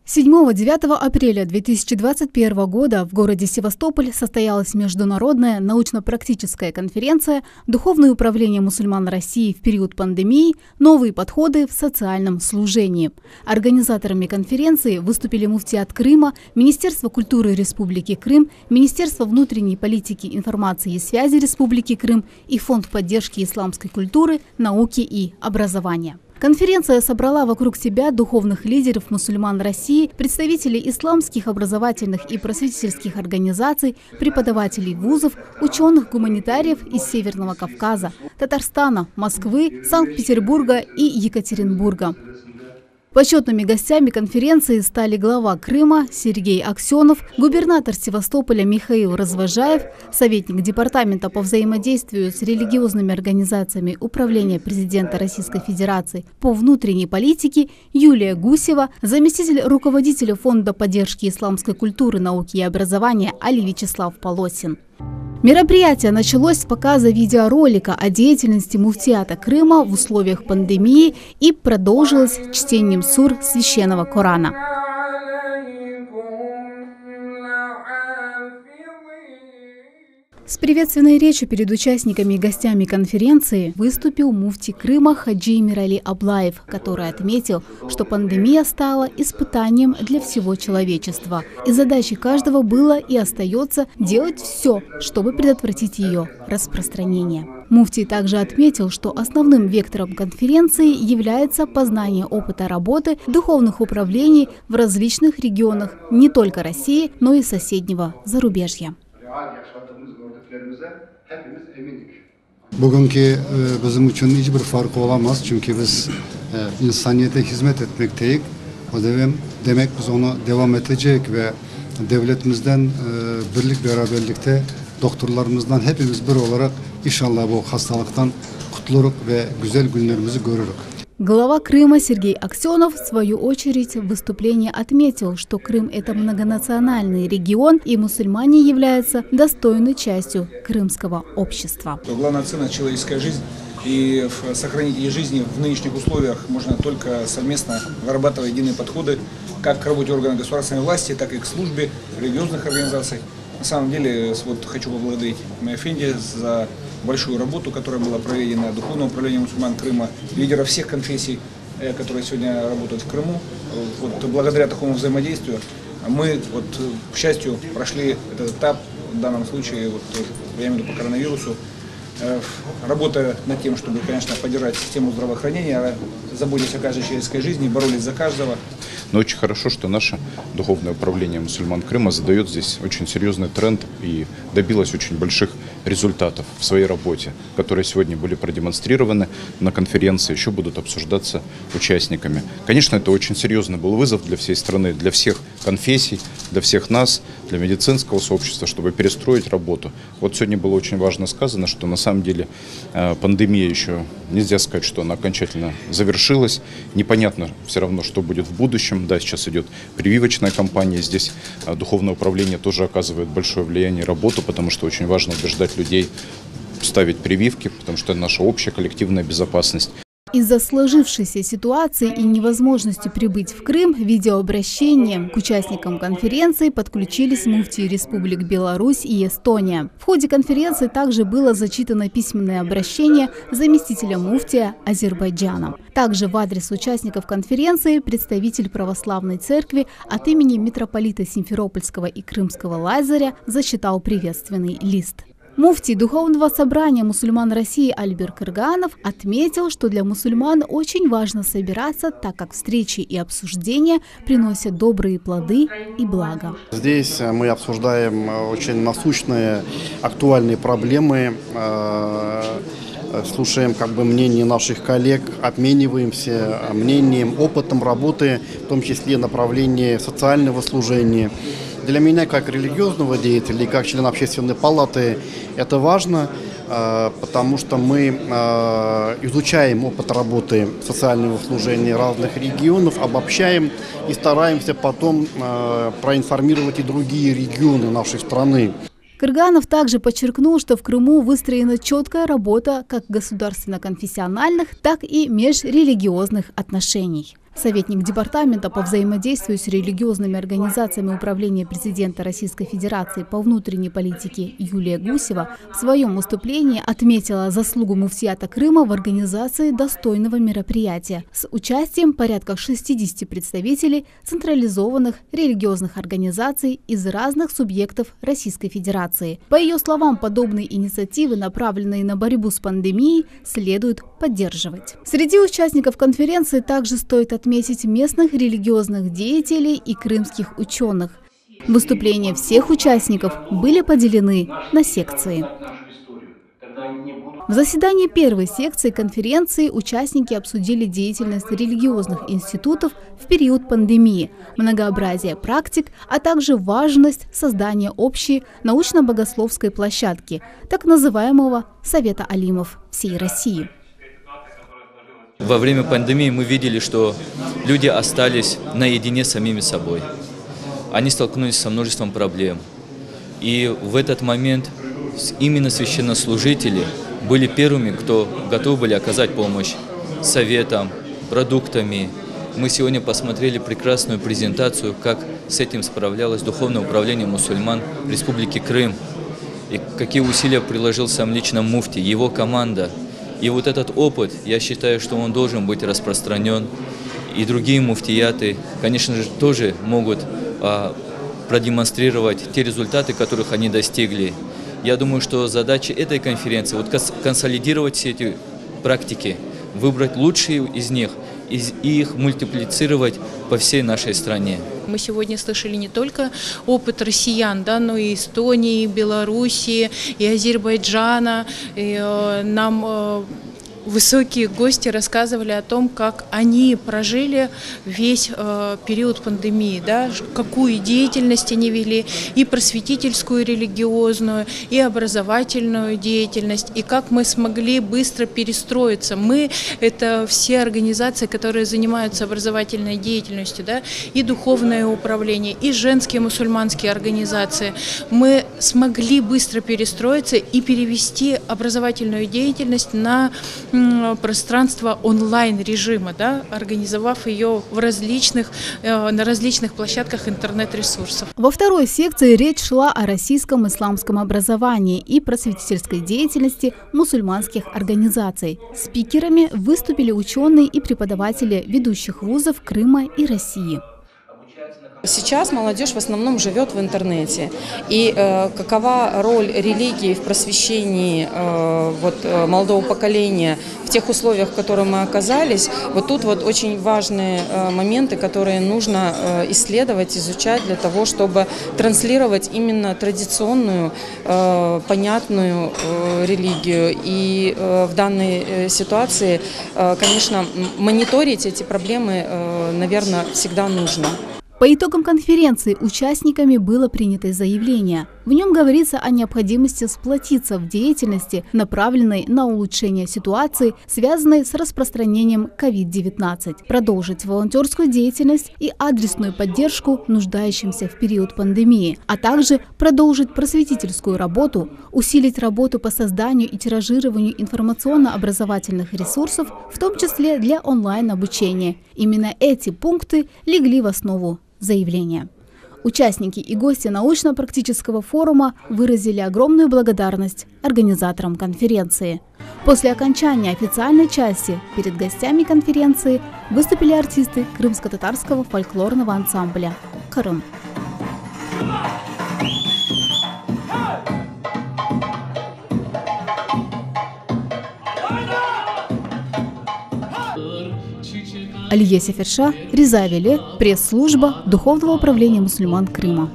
7-9 апреля 2021 года в городе Севастополь состоялась международная научно-практическая конференция «Духовное управление мусульман России в период пандемии. Новые подходы в социальном служении». Организаторами конференции выступили муфти от Крыма, Министерство культуры Республики Крым, Министерство внутренней политики, информации и связи Республики Крым и Фонд поддержки исламской культуры, науки и образования. Конференция собрала вокруг себя духовных лидеров мусульман России, представителей исламских образовательных и просветительских организаций, преподавателей вузов, ученых-гуманитариев из Северного Кавказа, Татарстана, Москвы, Санкт-Петербурга и Екатеринбурга. Почетными гостями конференции стали глава Крыма Сергей Аксенов, губернатор Севастополя Михаил Развожаев, советник Департамента по взаимодействию с религиозными организациями Управления президента Российской Федерации по внутренней политике Юлия Гусева, заместитель руководителя Фонда поддержки исламской культуры, науки и образования Али Вячеслав Полосин. Мероприятие началось с показа видеоролика о деятельности муфтията Крыма в условиях пандемии и продолжилось чтением сур Священного Корана. С приветственной речью перед участниками и гостями конференции выступил муфти Крыма Хаджи Мирали Аблаев, который отметил, что пандемия стала испытанием для всего человечества. И задачей каждого было и остается делать все, чтобы предотвратить ее распространение. Муфти также отметил, что основным вектором конференции является познание опыта работы духовных управлений в различных регионах не только России, но и соседнего зарубежья. Bugünkü bizim için hiçbir farkı olamaz çünkü biz insaniyete hizmet etmekteyiz. O demek biz onu devam edecek ve devletimizden birlik beraberlikte doktorlarımızdan hepimiz bir olarak inşallah bu hastalıktan kurtuluruz ve güzel günlerimizi görürüz. Глава Крыма Сергей Аксенов в свою очередь в выступлении отметил, что Крым – это многонациональный регион, и мусульмане являются достойной частью крымского общества. Главная ценность – человеческая жизнь, и сохранить ее жизни в нынешних условиях можно только совместно вырабатывая единые подходы как к работе органов государственной власти, так и к службе религиозных организаций. На самом деле, вот хочу поблагодарить Эфенди за большую работу, которая была проведена Духовным управлением мусульман Крыма, лидеров всех конфессий, которые сегодня работают в Крыму. Вот, благодаря такому взаимодействию мы, к счастью, прошли этот этап, в данном случае, я имею в виду по коронавирусу, работая над тем, чтобы, конечно, поддержать систему здравоохранения, заботясь о каждой человеческой жизни, боролись за каждого. Но очень хорошо, что наше Духовное управление мусульман Крыма задает здесь очень серьезный тренд и добилось очень больших результатов в своей работе, которые сегодня были продемонстрированы на конференции, еще будут обсуждаться участниками. Конечно, это очень серьезный был вызов для всей страны, для всех конфессий, для всех нас, для медицинского сообщества, чтобы перестроить работу. Вот сегодня было очень важно сказано, что на самом деле пандемия еще, нельзя сказать, что она окончательно завершилась. Непонятно все равно, что будет в будущем. Да, сейчас идет прививочная кампания. Здесь Духовное управление тоже оказывает большое влияние и работу, потому что очень важно убеждать людей ставить прививки, потому что это наша общая коллективная безопасность. Из-за сложившейся ситуации и невозможности прибыть в Крым, видеообращением к участникам конференции подключились муфтии республик Беларусь и Эстония. В ходе конференции также было зачитано письменное обращение заместителя муфтия Азербайджана. Также в адрес участников конференции представитель православной церкви от имени митрополита Симферопольского и Крымского Лазаря зачитал приветственный лист. Муфтий Духовного собрания мусульман России Альбер Кыргаанов отметил, что для мусульман очень важно собираться, так как встречи и обсуждения приносят добрые плоды и благо. Здесь мы обсуждаем очень насущные, актуальные проблемы, слушаем мнение наших коллег, обмениваемся мнением, опытом работы, в том числе направлении социального служения. Для меня, как религиозного деятеля и как члена общественной палаты, это важно, потому что мы изучаем опыт работы социального служения разных регионов, обобщаем и стараемся потом проинформировать и другие регионы нашей страны. Кыргаанов также подчеркнул, что в Крыму выстроена четкая работа как государственно-конфессиональных, так и межрелигиозных отношений. Советник Департамента по взаимодействию с религиозными организациями Управления президента Российской Федерации по внутренней политике Юлия Гусева в своем выступлении отметила заслугу муфтията Крыма в организации достойного мероприятия с участием порядка 60 представителей централизованных религиозных организаций из разных субъектов Российской Федерации. По ее словам, подобные инициативы, направленные на борьбу с пандемией, следует поддерживать. Среди участников конференции также стоит отметить местных религиозных деятелей и крымских ученых. Выступления всех участников были поделены на секции. В заседании первой секции конференции участники обсудили деятельность религиозных институтов в период пандемии, многообразие практик, а также важность создания общей научно-богословской площадки, так называемого Совета алимов всей России. Во время пандемии мы видели, что люди остались наедине с самими собой. Они столкнулись со множеством проблем. И в этот момент именно священнослужители были первыми, кто готовы были оказать помощь советом, продуктами. Мы сегодня посмотрели прекрасную презентацию, как с этим справлялось Духовное управление мусульман Республики Крым. И какие усилия приложил сам лично муфти, его команда. И вот этот опыт, я считаю, что он должен быть распространен. И другие муфтияты, конечно же, тоже могут продемонстрировать те результаты, которых они достигли. Я думаю, что задача этой конференции вот консолидировать все эти практики, выбрать лучшие из них и их мультиплицировать по всей нашей стране. Мы сегодня слышали не только опыт россиян, да, но и Эстонии, и Белоруссии, и Азербайджана. И нам высокие гости рассказывали о том, как они прожили весь период пандемии, да, какую деятельность они вели, и просветительскую, и религиозную, и образовательную деятельность, и как мы смогли быстро перестроиться. Мы – это все организации, которые занимаются образовательной деятельностью, да, и духовное управление, и женские мусульманские организации. Мы смогли быстро перестроиться и перевести образовательную деятельность на пространство онлайн-режима, да, организовав ее на различных площадках интернет-ресурсов. Во второй секции речь шла о российском исламском образовании и просветительской деятельности мусульманских организаций. Спикерами выступили ученые и преподаватели ведущих вузов Крыма и России. Сейчас молодежь в основном живет в интернете. И какова роль религии в просвещении молодого поколения в тех условиях, в которых мы оказались, вот тут вот очень важные моменты, которые нужно исследовать, изучать для того, чтобы транслировать именно традиционную, понятную религию. И в данной ситуации, конечно, мониторить эти проблемы, наверное, всегда нужно. По итогам конференции участниками было принято заявление. В нем говорится о необходимости сплотиться в деятельности, направленной на улучшение ситуации, связанной с распространением COVID-19, продолжить волонтерскую деятельность и адресную поддержку нуждающимся в период пандемии, а также продолжить просветительскую работу, усилить работу по созданию и тиражированию информационно-образовательных ресурсов, в том числе для онлайн-обучения. Именно эти пункты легли в основу заявления. Участники и гости научно-практического форума выразили огромную благодарность организаторам конференции. После окончания официальной части перед гостями конференции выступили артисты крымско-татарского фольклорного ансамбля «Крым». Алия Сеферша, Риза Веле, пресс-служба Духовного управления мусульман Крыма.